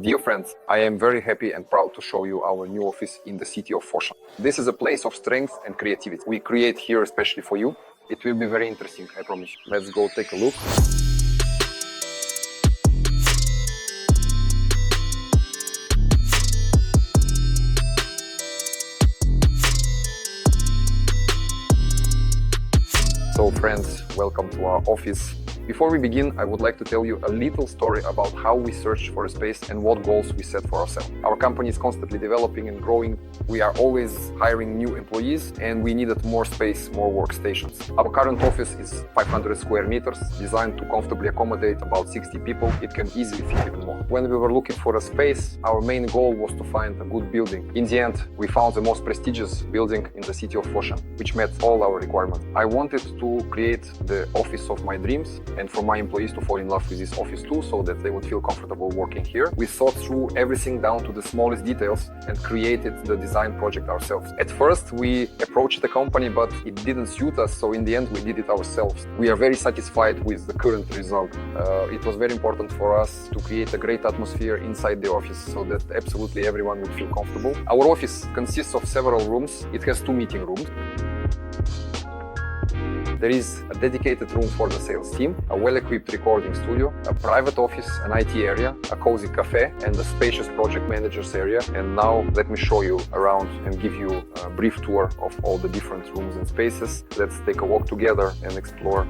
Dear friends, I am very happy and proud to show you our new office in the city of Foshan. This is a place of strength and creativity. We create here especially for you. It will be very interesting, I promise you. Let's go take a look. So friends, welcome to our office. Before we begin, I would like to tell you a little story about how we searched for a space and what goals we set for ourselves. Our company is constantly developing and growing. We are always hiring new employees and we needed more space, more workstations. Our current office is 500 square meters, designed to comfortably accommodate about 60 people. It can easily fit even more. When we were looking for a space, our main goal was to find a good building. In the end, we found the most prestigious building in the city of Foshan, which met all our requirements. I wanted to create the office of my dreams and for my employees to fall in love with this office too, so that they would feel comfortable working here. We thought through everything down to the smallest details and created the design project ourselves. At first, we approached the company, but it didn't suit us, so in the end, we did it ourselves. We are very satisfied with the current result. It was very important for us to create a great atmosphere inside the office so that absolutely everyone would feel comfortable. Our office consists of several rooms. It has 2 meeting rooms. There is a dedicated room for the sales team, a well-equipped recording studio, a private office, an IT area, a cozy cafe, and a spacious project manager's area. And now let me show you around and give you a brief tour of all the different rooms and spaces. Let's take a walk together and explore.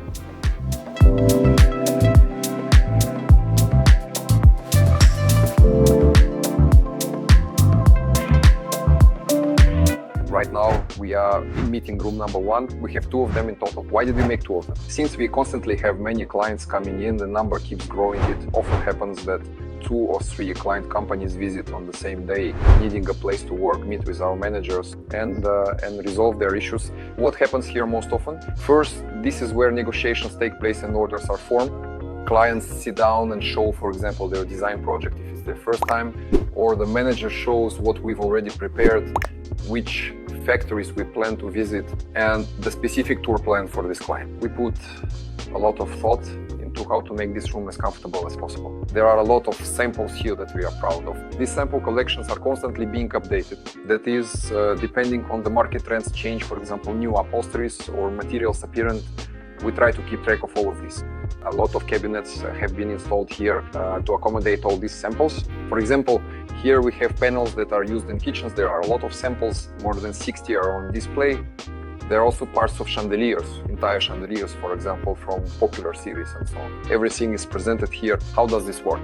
Right now, we are in meeting room number 1. We have 2 of them in total. Why did we make 2 of them? Since we constantly have many clients coming in, the number keeps growing. It often happens that 2 or 3 client companies visit on the same day, needing a place to work, meet with our managers, and resolve their issues. What happens here most often? First, this is where negotiations take place and orders are formed. Clients sit down and show, for example, their design project if it's their first time, or the manager shows what we've already prepared, which factories we plan to visit, and the specific tour plan for this client. We put a lot of thought into how to make this room as comfortable as possible. There are a lot of samples here that we are proud of. These sample collections are constantly being updated. That is, depending on the market trends change, for example, new upholsteries or materials apparent, we try to keep track of all of this. A lot of cabinets have been installed here to accommodate all these samples. For example, here we have panels that are used in kitchens. There are a lot of samples, more than 60 are on display. There are also parts of chandeliers, entire chandeliers, for example, from popular series and so on. Everything is presented here. How does this work?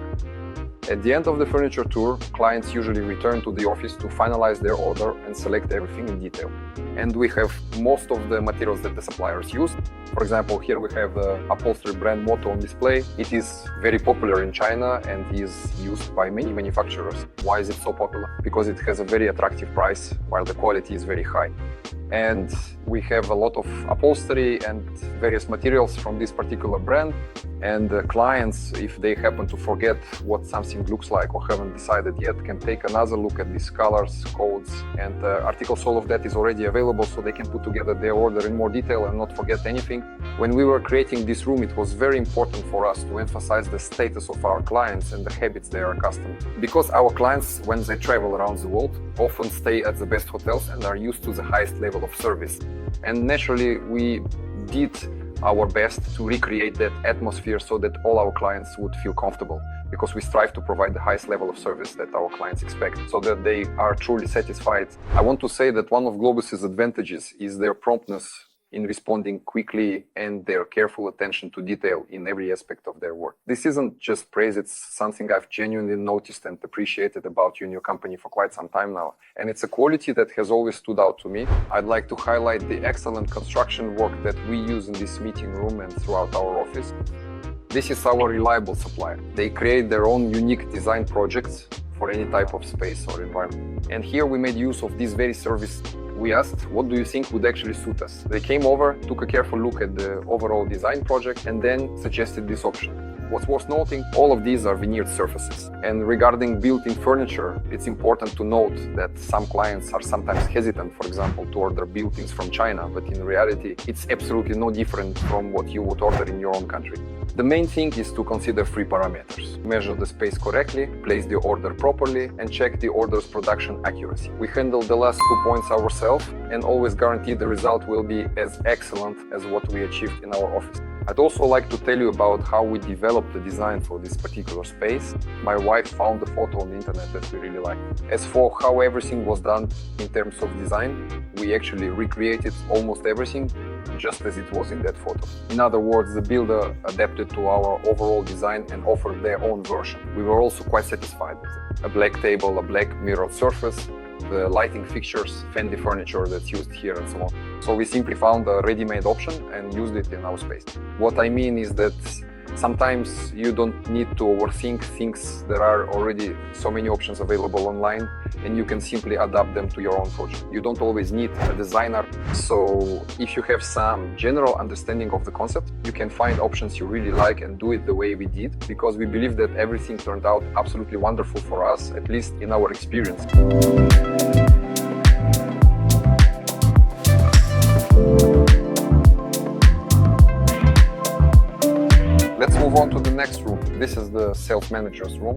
At the end of the furniture tour, clients usually return to the office to finalize their order and select everything in detail. And we have most of the materials that the suppliers use. For example, here we have the upholstery brand Motto on display. It is very popular in China and is used by many manufacturers. Why is it so popular? Because it has a very attractive price, while the quality is very high. And we have a lot of upholstery and various materials from this particular brand. And the clients, if they happen to forget what something looks like or haven't decided yet, can take another look at these colors, codes, and articles. All of that is already available, so they can put together their order in more detail and not forget anything. When we were creating this room, it was very important for us to emphasize the status of our clients and the habits they are accustomed to. Because our clients, when they travel around the world, often stay at the best hotels and are used to the highest level of service. And naturally, we did our best to recreate that atmosphere so that all our clients would feel comfortable, because we strive to provide the highest level of service that our clients expect so that they are truly satisfied. I want to say that one of GLOBUS's advantages is their promptness in responding quickly and their careful attention to detail in every aspect of their work. This isn't just praise, it's something I've genuinely noticed and appreciated about you and your company for quite some time now. And it's a quality that has always stood out to me. I'd like to highlight the excellent construction work that we use in this meeting room and throughout our office. This is our reliable supplier. They create their own unique design projects for any type of space or environment. And here we made use of this very service. We asked, what do you think would actually suit us? They came over, took a careful look at the overall design project, and then suggested this option. What's worth noting, all of these are veneered surfaces. And regarding built-in furniture, it's important to note that some clients are sometimes hesitant, for example, to order built-ins from China, but in reality, it's absolutely no different from what you would order in your own country. The main thing is to consider three parameters: measure the space correctly, place the order properly, and check the order's production accuracy. We handle the last 2 points ourselves and always guarantee the result will be as excellent as what we achieved in our office. I'd also like to tell you about how we developed the design for this particular space. My wife found the photo on the internet that we really liked. As for how everything was done in terms of design, we actually recreated almost everything just as it was in that photo. In other words, the builder adapted to our overall design and offered their own version. We were also quite satisfied with it. A black table, a black mirrored surface, the lighting fixtures, fancy furniture that's used here and so on. So we simply found a ready-made option and used it in our space. What I mean is that sometimes you don't need to overthink things. There are already so many options available online and you can simply adapt them to your own project. You don't always need a designer. So if you have some general understanding of the concept, you can find options you really like and do it the way we did, because we believe that everything turned out absolutely wonderful for us, at least in our experience. Let's move on to the next room. This is the sales manager's room.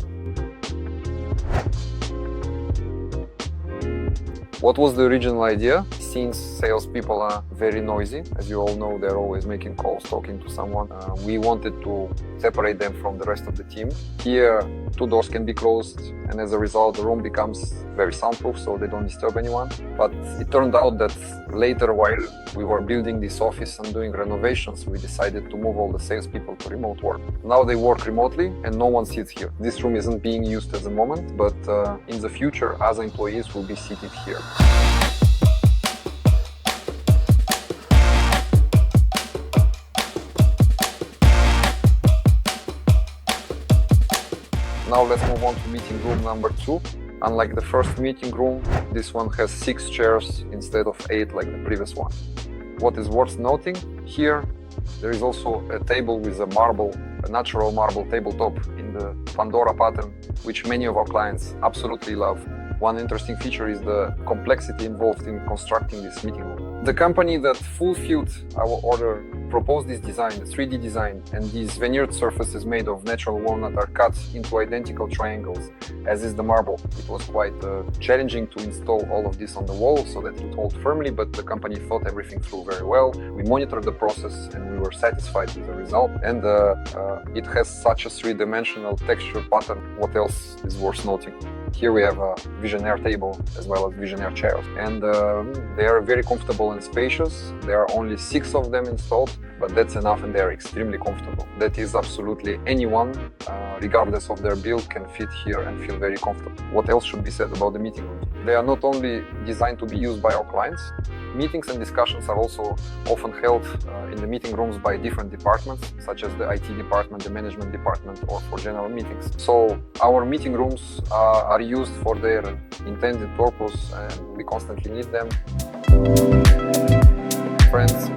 What was the original idea? Since salespeople are very noisy, as you all know, they're always making calls, talking to someone. We wanted to separate them from the rest of the team. Here, 2 doors can be closed, and as a result, the room becomes very soundproof, so they don't disturb anyone. But it turned out that later, while we were building this office and doing renovations, we decided to move all the salespeople to remote work. Now they work remotely and no one sits here. This room isn't being used at the moment, but in the future, other employees will be seated here. Now let's move on to meeting room number 2. Unlike the first meeting room, this one has 6 chairs instead of 8 like the previous one. What is worth noting, here there is also a table with a natural marble tabletop in the Pandora pattern, which many of our clients absolutely love. One interesting feature is the complexity involved in constructing this meeting room. The company that fulfilled our order proposed this design, the 3D design, and these veneered surfaces made of natural walnut are cut into identical triangles, as is the marble. It was quite challenging to install all of this on the wall so that it holds firmly, but the company thought everything through very well. We monitored the process and we were satisfied with the result. And it has such a 3-dimensional texture pattern. What else is worth noting? Here we have a Visionaire table as well as Visionaire chairs, and they are very comfortable and spacious. There are only 6 of them installed, but that's enough and they are extremely comfortable. That is, absolutely anyone, regardless of their build, can fit here and feel very comfortable. What else should be said about the meeting rooms? They are not only designed to be used by our clients, meetings and discussions are also often held in the meeting rooms by different departments, such as the IT department, the management department, or for general meetings. So our meeting rooms are used for their intended purpose and we constantly need them. Friends.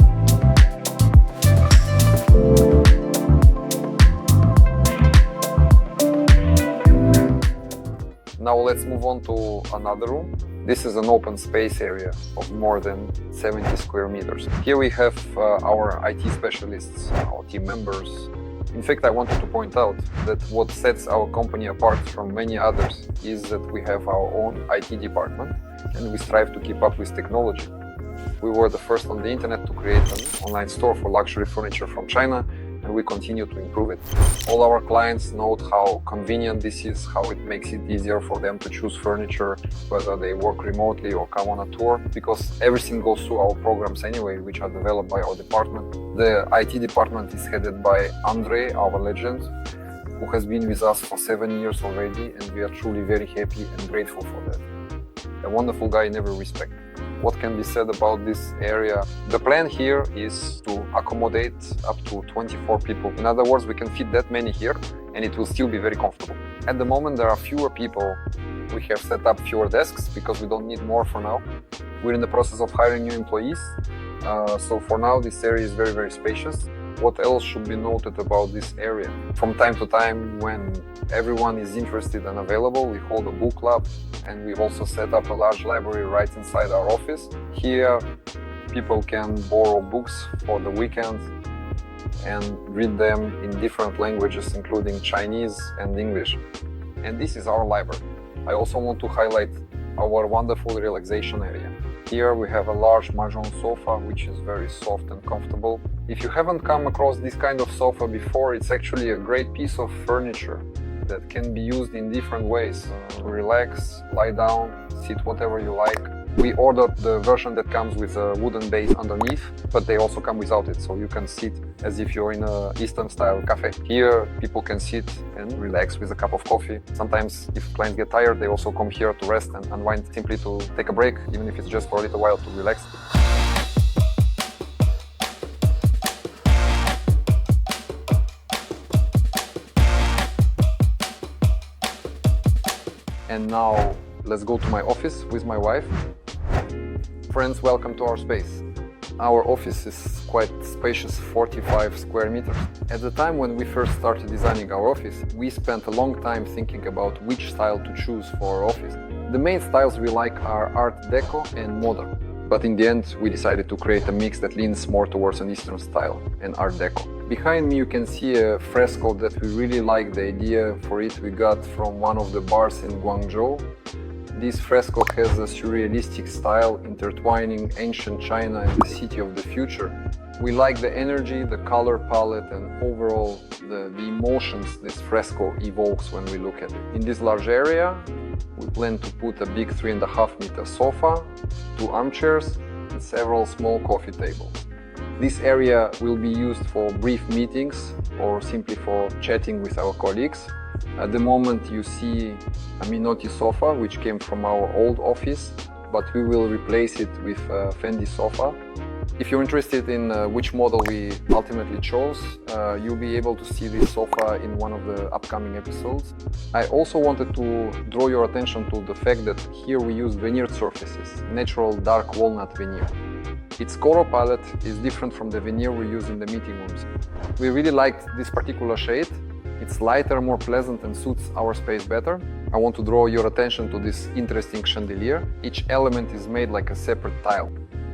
Now let's move on to another room. This is an open space area of more than 70 square meters. Here we have our IT specialists, our team members. In fact, I wanted to point out that what sets our company apart from many others is that we have our own IT department and we strive to keep up with technology. We were the first on the internet to create an online store for luxury furniture from China, and we continue to improve it. All our clients note how convenient this is, how it makes it easier for them to choose furniture, whether they work remotely or come on a tour, because everything goes through our programs anyway, which are developed by our department. The IT department is headed by Andrei, our legend, who has been with us for 7 years already, and we are truly very happy and grateful for that. A wonderful guy in every respect. What can be said about this area? The plan here is to accommodate up to 24 people. In other words, we can fit that many here and it will still be very comfortable. At the moment, there are fewer people. We have set up fewer desks because we don't need more for now. We're in the process of hiring new employees. So for now, this area is very, very spacious. What else should be noted about this area? From time to time, when everyone is interested and available, we hold a book club, and we've also set up a large library right inside our office. Here, people can borrow books for the weekend. and read them in different languages, including Chinese and English. And this is our library. I also want to highlight our wonderful relaxation area. Here we have a large mahjong sofa, which is very soft and comfortable. If you haven't come across this kind of sofa before, it's actually a great piece of furniture that can be used in different ways to relax, lie down, sit whatever you like. We ordered the version that comes with a wooden base underneath, but they also come without it, so you can sit as if you're in an Eastern style cafe. Here people can sit and relax with a cup of coffee. Sometimes if clients get tired, they also come here to rest and unwind, simply to take a break, even if it's just for a little while to relax. And now let's go to my office with my wife. Friends, welcome to our space. Our office is quite spacious, 45 square meters. At the time when we first started designing our office, we spent a long time thinking about which style to choose for our office. The main styles we like are Art Deco and Modern. But in the end, we decided to create a mix that leans more towards an Eastern style and Art Deco. Behind me you can see a fresco that we really like. The idea for it we got from one of the bars in Guangzhou. This fresco has a surrealistic style intertwining ancient China and the city of the future. We like the energy, the color palette, and overall the emotions this fresco evokes when we look at it. In this large area, we plan to put a big 3.5-meter sofa, 2 armchairs, and several small coffee tables. This area will be used for brief meetings or simply for chatting with our colleagues. At the moment you see a Minotti sofa, which came from our old office, but we will replace it with a Fendi sofa. If you're interested in which model we ultimately chose, you'll be able to see this sofa in one of the upcoming episodes. I also wanted to draw your attention to the fact that here we use veneered surfaces, natural dark walnut veneer. Its color palette is different from the veneer we use in the meeting rooms. We really liked this particular shade. It's lighter, more pleasant, and suits our space better. I want to draw your attention to this interesting chandelier. Each element is made like a separate tile.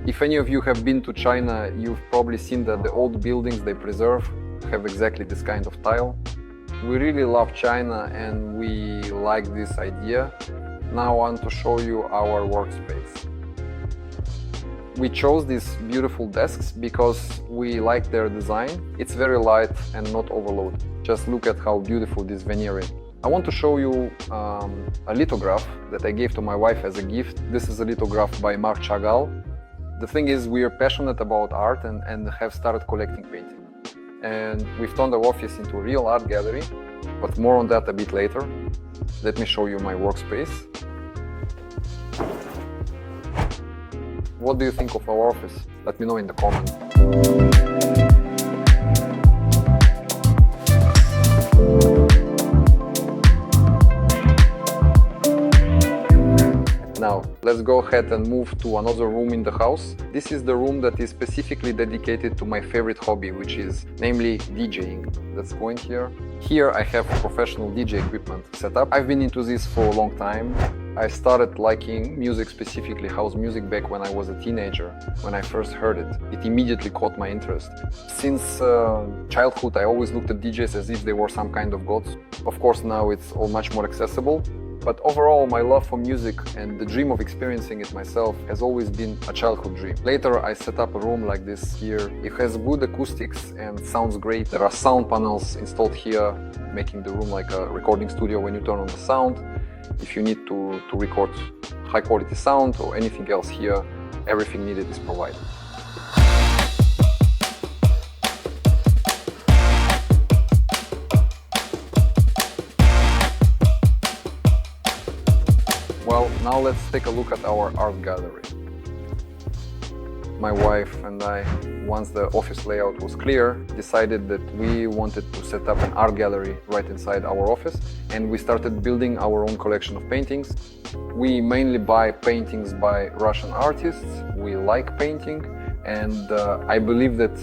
If any of you have been to China, you've probably seen that the old buildings they preserve have exactly this kind of tile. We really love China and we like this idea. Now I want to show you our workspace. We chose these beautiful desks because we like their design. It's very light and not overloaded. Just look at how beautiful this veneer is. I want to show you a lithograph that I gave to my wife as a gift. This is a lithograph by Marc Chagall. The thing is, we are passionate about art and have started collecting painting. And we've turned our office into a real art gallery, but more on that a bit later. Let me show you my workspace. What do you think of our office? Let me know in the comments. Now, let's go ahead and move to another room in the house. This is the room that is specifically dedicated to my favorite hobby, which is namely DJing. Let's go in here. Here I have professional DJ equipment set up. I've been into this for a long time. I started liking music, specifically house music, back when I was a teenager. When I first heard it, it immediately caught my interest. Since childhood, I always looked at DJs as if they were some kind of gods. Of course, now it's all much more accessible. But overall, my love for music and the dream of experiencing it myself has always been a childhood dream. Later, I set up a room like this here. It has good acoustics and sounds great. There are sound panels installed here, making the room like a recording studio when you turn on the sound. If you need to record high quality sound or anything else here, everything needed is provided. Well, now let's take a look at our art gallery. My wife and I, once the office layout was clear, decided that we wanted to set up an art gallery right inside our office, and we started building our own collection of paintings. We mainly buy paintings by Russian artists. We like painting, and I believe that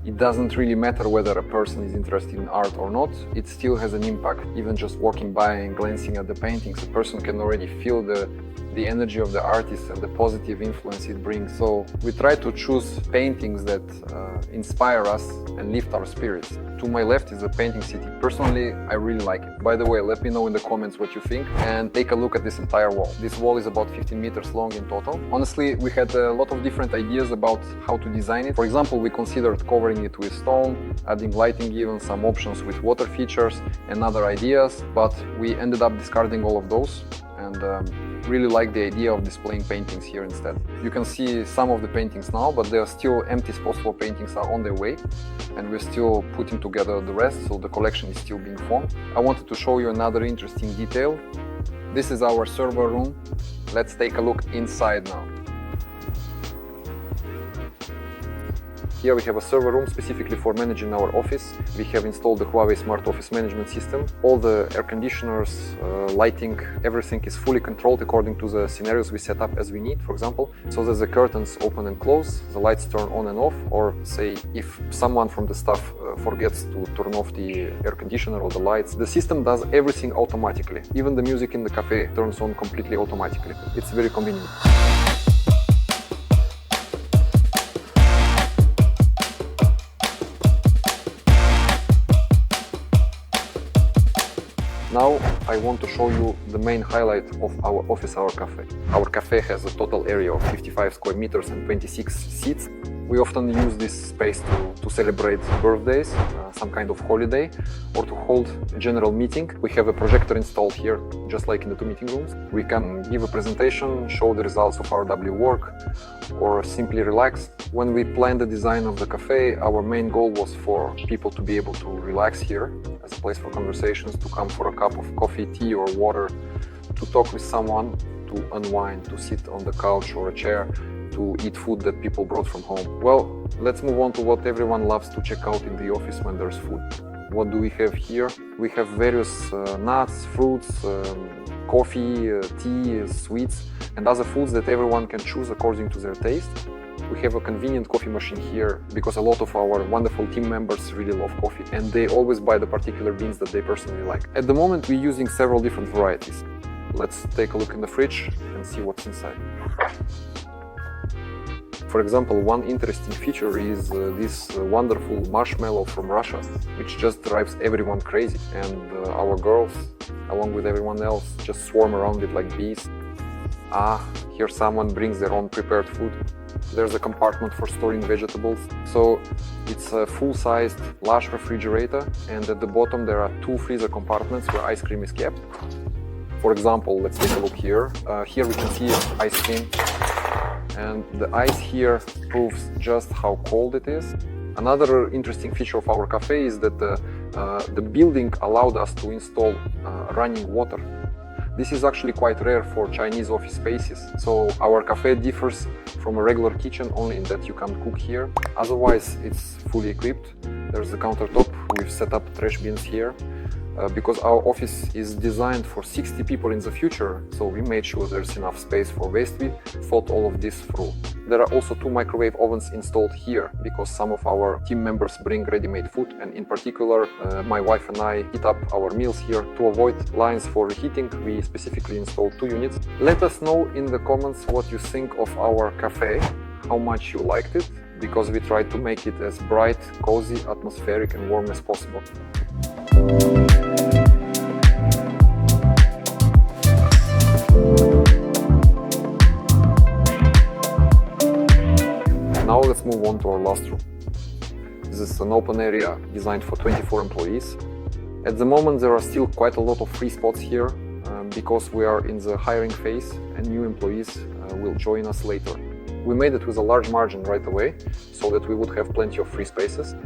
it doesn't really matter whether a person is interested in art or not. It still has an impact. Even just walking by and glancing at the paintings, a person can already feel the the energy of the artist and the positive influence it brings. So we try to choose paintings that inspire us and lift our spirits. To my left is the painting city. Personally, I really like it. By the way, let me know in the comments what you think and take a look at this entire wall. This wall is about 15 meters long in total. Honestly, we had a lot of different ideas about how to design it. For example, we considered covering it with stone, adding lighting, even some options with water features and other ideas, but we ended up discarding all of those and really like the idea of displaying paintings here instead. You can see some of the paintings now, but there are still empty spots for paintings are on their way, and we're still putting together the rest, so the collection is still being formed. I wanted to show you another interesting detail. This is our server room. Let's take a look inside now. Here we have a server room specifically for managing our office. We have installed the Huawei Smart Office Management System. All the air conditioners, lighting, everything is fully controlled according to the scenarios we set up as we need, for example. So that the curtains open and close, the lights turn on and off, or say if someone from the staff forgets to turn off the air conditioner or the lights, the system does everything automatically. Even the music in the cafe turns on completely automatically. It's very convenient. Now I want to show you the main highlight of our office, our cafe. Our cafe has a total area of 55 square meters and 26 seats. We often use this space to celebrate birthdays, some kind of holiday, or to hold a general meeting. We have a projector installed here, just like in the two meeting rooms. We can give a presentation, show the results of our W work, or simply relax. When we planned the design of the cafe, our main goal was for people to be able to relax here as a place for conversations, to come for a cup of coffee, tea or water, to talk with someone, to unwind, to sit on the couch or a chair, to eat food that people brought from home. Well, let's move on to what everyone loves to check out in the office when there's food. What do we have here? We have various nuts, fruits, coffee, tea, sweets, and other foods that everyone can choose according to their taste. We have a convenient coffee machine here because a lot of our wonderful team members really love coffee and they always buy the particular beans that they personally like. At the moment, we're using several different varieties. Let's take a look in the fridge and see what's inside. For example, one interesting feature is this wonderful marshmallow from Russia, which just drives everyone crazy. And our girls, along with everyone else, just swarm around it like bees. Here someone brings their own prepared food. There's a compartment for storing vegetables. So it's a full-sized large refrigerator, and at the bottom there are two freezer compartments where ice cream is kept. For example, let's take a look here. Here we can see ice cream. And the ice here proves just how cold it is. Another interesting feature of our cafe is that the building allowed us to install running water. This is actually quite rare for Chinese office spaces. So our cafe differs from a regular kitchen only in that you can cook here. Otherwise, it's fully equipped. There's a countertop. We've set up trash bins here. Because our office is designed for 60 people in the future, so we made sure there's enough space for waste. We thought all of this through. There are also two microwave ovens installed here because some of our team members bring ready-made food, and in particular my wife and I heat up our meals here. To avoid lines for reheating, we specifically installed 2 units. Let us know in the comments what you think of our cafe, how much you liked it, because we tried to make it as bright, cozy, atmospheric and warm as possible. Now let's move on to our last room. This is an open area designed for 24 employees. At the moment there are still quite a lot of free spots here because we are in the hiring phase and new employees will join us later. We made it with a large margin right away so that we would have plenty of free spaces.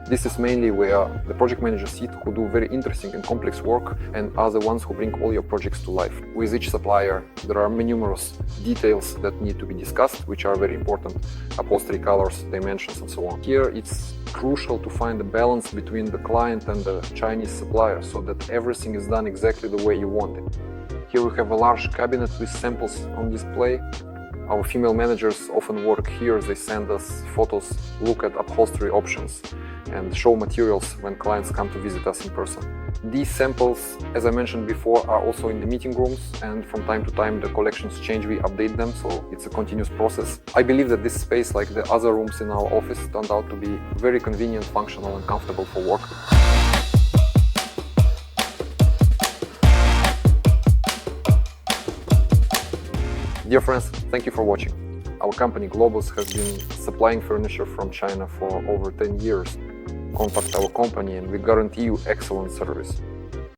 This is mainly where the project managers sit who do very interesting and complex work and are the ones who bring all your projects to life. With each supplier, there are numerous details that need to be discussed, which are very important: upholstery colors, dimensions, and so on. Here, it's crucial to find a balance between the client and the Chinese supplier so that everything is done exactly the way you want it. Here we have a large cabinet with samples on display. Our female managers often work here. They send us photos, look at upholstery options, and show materials when clients come to visit us in person. These samples, as I mentioned before, are also in the meeting rooms, and from time to time the collections change, we update them, so it's a continuous process. I believe that this space, like the other rooms in our office, turned out to be very convenient, functional and comfortable for work. Dear friends, thank you for watching. Our company GLOBUS has been supplying furniture from China for over 10 years. Contact our company and we guarantee you excellent service.